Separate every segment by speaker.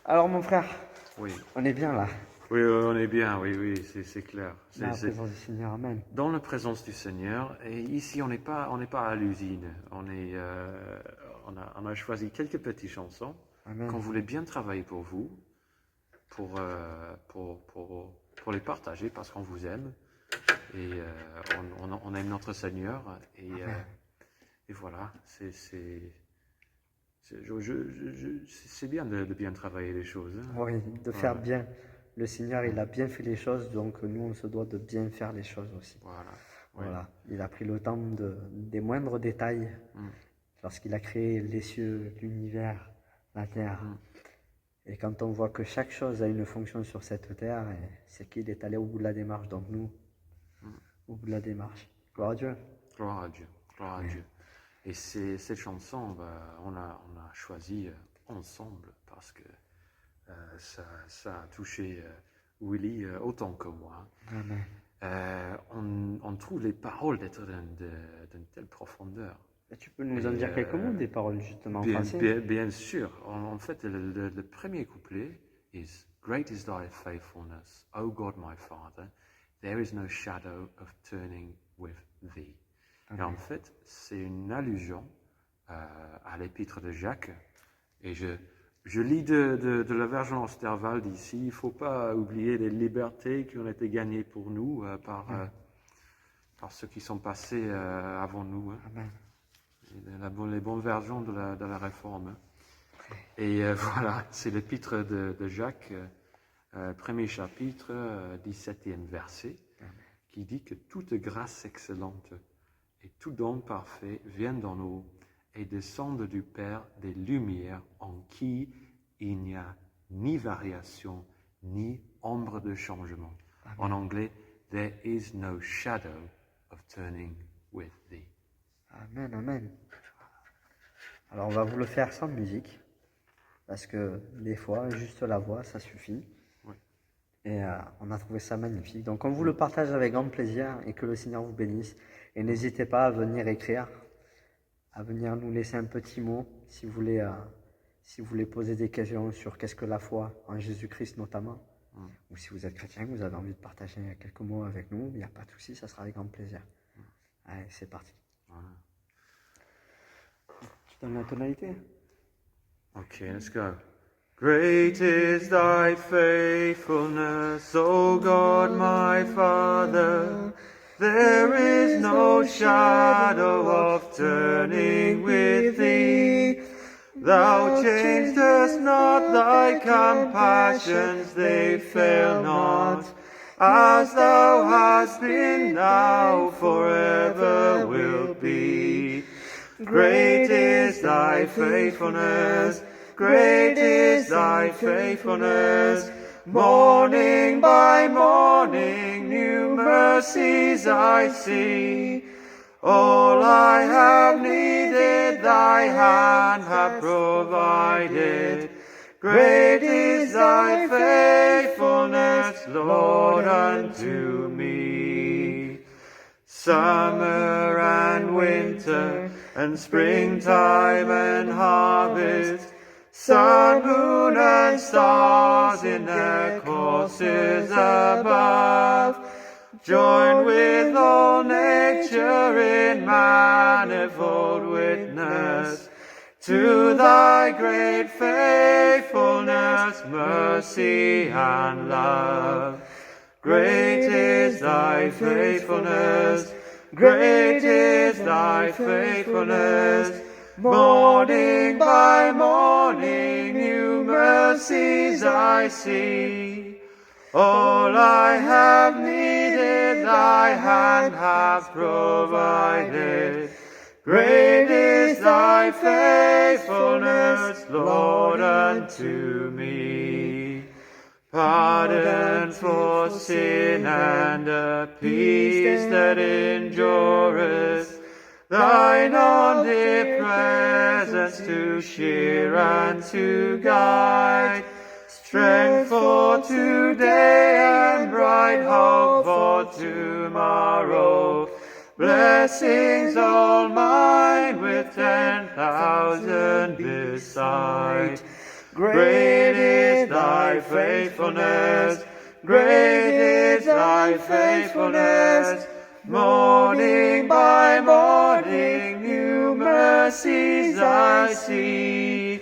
Speaker 1: Alors mon frère,
Speaker 2: Oui,
Speaker 1: on est bien là,
Speaker 2: oui, on est bien, oui, c'est clair.
Speaker 1: dans la présence du Seigneur, Amen.
Speaker 2: Dans la présence du Seigneur. Et ici, on n'est pas à l'usine. On a choisi quelques petites chansons
Speaker 1: Amen.
Speaker 2: qu'on voulait bien travailler pour vous, pour les partager parce qu'on vous aime et on aime notre Seigneur. Et voilà, c'est bien de bien travailler les choses. Hein.
Speaker 1: Oui, de faire bien. Le Seigneur, il a bien fait les choses, donc nous, on se doit de bien faire les choses aussi.
Speaker 2: Voilà.
Speaker 1: Voilà, il a pris le temps des moindres détails lorsqu'il a créé les cieux, l'univers, la terre. Et quand on voit que chaque chose a une fonction sur cette terre, c'est qu'il est allé au bout de la démarche. Donc nous, au bout de la démarche. Gloire à Dieu.
Speaker 2: Gloire à Dieu, gloire à Dieu. Et cette chanson, on a choisi ensemble parce que ça a touché Willy autant que moi.
Speaker 1: Amen.
Speaker 2: On trouve les paroles d'être d'une telle profondeur.
Speaker 1: Et tu peux nous en dire quelques mots des paroles justement en français?
Speaker 2: Bien sûr. En fait, le premier couplet is Great is thy faithfulness, O God my Father, there is no shadow of turning with thee.
Speaker 1: Amen.
Speaker 2: Et en fait, c'est une allusion à l'épître de Jacques. Et je lis de la version Osterwald ici. Il ne faut pas oublier les libertés qui ont été gagnées pour nous par ceux qui sont passés avant nous. Hein.
Speaker 1: Amen.
Speaker 2: Les bonnes versions de la Réforme. Et voilà, c'est l'épître de Jacques, premier chapitre, 17e verset, qui dit que toute grâce excellente et tout don parfait viennent dans nous et descendent du Père des Lumières, en qui il n'y a ni variation, ni ombre de changement. Amen. En anglais, there is no shadow of turning with thee.
Speaker 1: Amen, amen. Alors on va vous le faire sans musique, parce que des fois, juste la voix, ça suffit.
Speaker 2: Oui.
Speaker 1: Et on a trouvé ça magnifique. Donc on vous le partage avec grand plaisir et que le Seigneur vous bénisse. Et n'hésitez pas à venir écrire, à venir nous laisser un petit mot si vous voulez poser des questions sur qu'est-ce que la foi en Jésus-Christ notamment. Ou si vous êtes chrétien, vous avez envie de partager quelques mots avec nous, il n'y a pas de souci, ça sera avec grand plaisir. Allez, c'est parti.
Speaker 2: Voilà.
Speaker 1: Tu donnes la tonalité?
Speaker 2: Okay, let's go. Great is thy faithfulness, O God my Father. There is no shadow of turning with thee. Thou changest not thy compassions, they fail not. As thou hast been, now forever will be. Great is thy faithfulness, great is thy faithfulness. Morning by morning, new mercies I see. All I have needed, thy hand hath provided. Great is thy faithfulness, Lord, unto me. Summer and winter, and springtime and harvest, sun, moon, and stars in their courses above, join with all nature in manifold witness to thy great faithfulness, mercy, and love. Great is thy faithfulness, great is thy faithfulness. Morning by morning, new mercies I see. All I have needed, thy hand hath provided. Great is thy faithfulness, Lord, unto me. Pardon for sin and a peace that endureth, thine omnipresence to cheer and to guide, strength for today and bright hope for tomorrow, blessings all mine with 10,000 beside. Great is thy faithfulness. Great is thy faithfulness. Morning by morning, new mercies I see.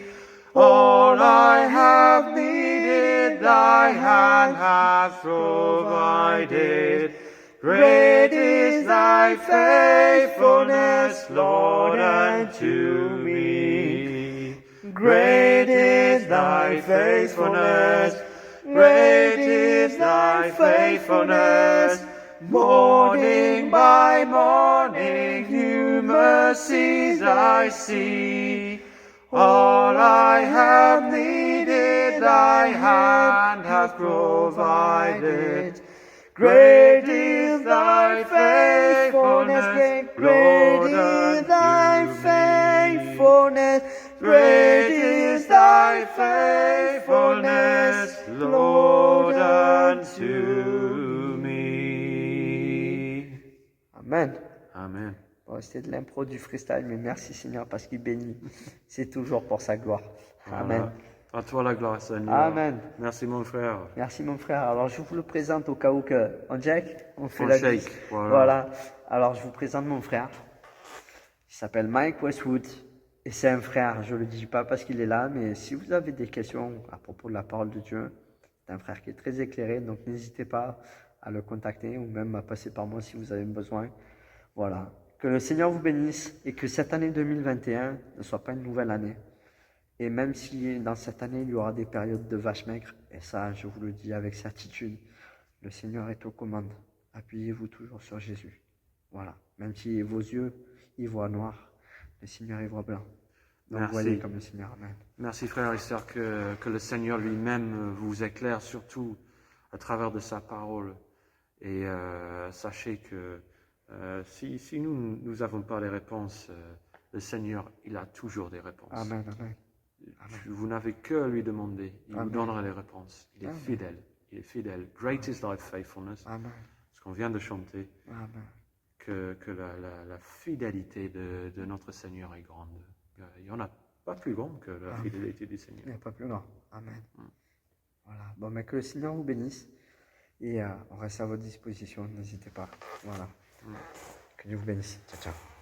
Speaker 2: All I have needed, thy hand hath provided. Great is thy faithfulness, Lord, unto me. Great is thy faithfulness. Great is thy faithfulness. Morning by morning, new mercies I see. All I have needed, thy hand hath provided. Great is thy faithfulness, great is thy faithfulness, great is thy faithfulness, Lord, unto me.
Speaker 1: Amen.
Speaker 2: Amen.
Speaker 1: Bon, c'était de l'impro du freestyle, mais merci Seigneur parce qu'il bénit. C'est toujours pour sa gloire. Amen.
Speaker 2: Voilà. À toi la gloire, Seigneur.
Speaker 1: Amen.
Speaker 2: Merci mon frère.
Speaker 1: Merci mon frère. Alors je vous le présente au cas où on check, on fait
Speaker 2: On
Speaker 1: la
Speaker 2: shake,
Speaker 1: bise.
Speaker 2: voilà.
Speaker 1: Alors je vous présente mon frère. Il s'appelle Mike Westwood et c'est un frère. Je le dis pas parce qu'il est là, mais si vous avez des questions à propos de la parole de Dieu, c'est un frère qui est très éclairé, donc n'hésitez pas à le contacter ou même à passer par moi si vous avez besoin. Voilà. Que le Seigneur vous bénisse et que cette année 2021 ne soit pas une nouvelle année. Et même si dans cette année, il y aura des périodes de vaches maigres, et ça, je vous le dis avec certitude, le Seigneur est aux commandes. Appuyez-vous toujours sur Jésus. Voilà. Même si vos yeux, ils voient noir, le Seigneur, il voit blanc. Donc,
Speaker 2: Merci.
Speaker 1: voyez comme le Seigneur. Amen.
Speaker 2: Merci frères et sœurs, que le Seigneur lui-même vous éclaire surtout à travers de sa parole. Et sachez que si nous n'avons pas les réponses, le Seigneur, il a toujours des réponses.
Speaker 1: Amen. Amen.
Speaker 2: Vous n'avez que à lui demander, il
Speaker 1: Amen.
Speaker 2: vous donnera les réponses. Il est
Speaker 1: Amen.
Speaker 2: fidèle, il est fidèle. Great is thy faithfulness.
Speaker 1: Amen.
Speaker 2: Ce qu'on vient de chanter,
Speaker 1: Amen.
Speaker 2: que la fidélité de notre Seigneur est grande. Il n'y en a pas plus grande que la fidélité du Seigneur.
Speaker 1: Il n'y a pas plus grand. Amen. Voilà. Bon, mais que le Seigneur vous bénisse. Et on reste à votre disposition. N'hésitez pas. Voilà. Que Dieu vous bénisse. Ciao, ciao.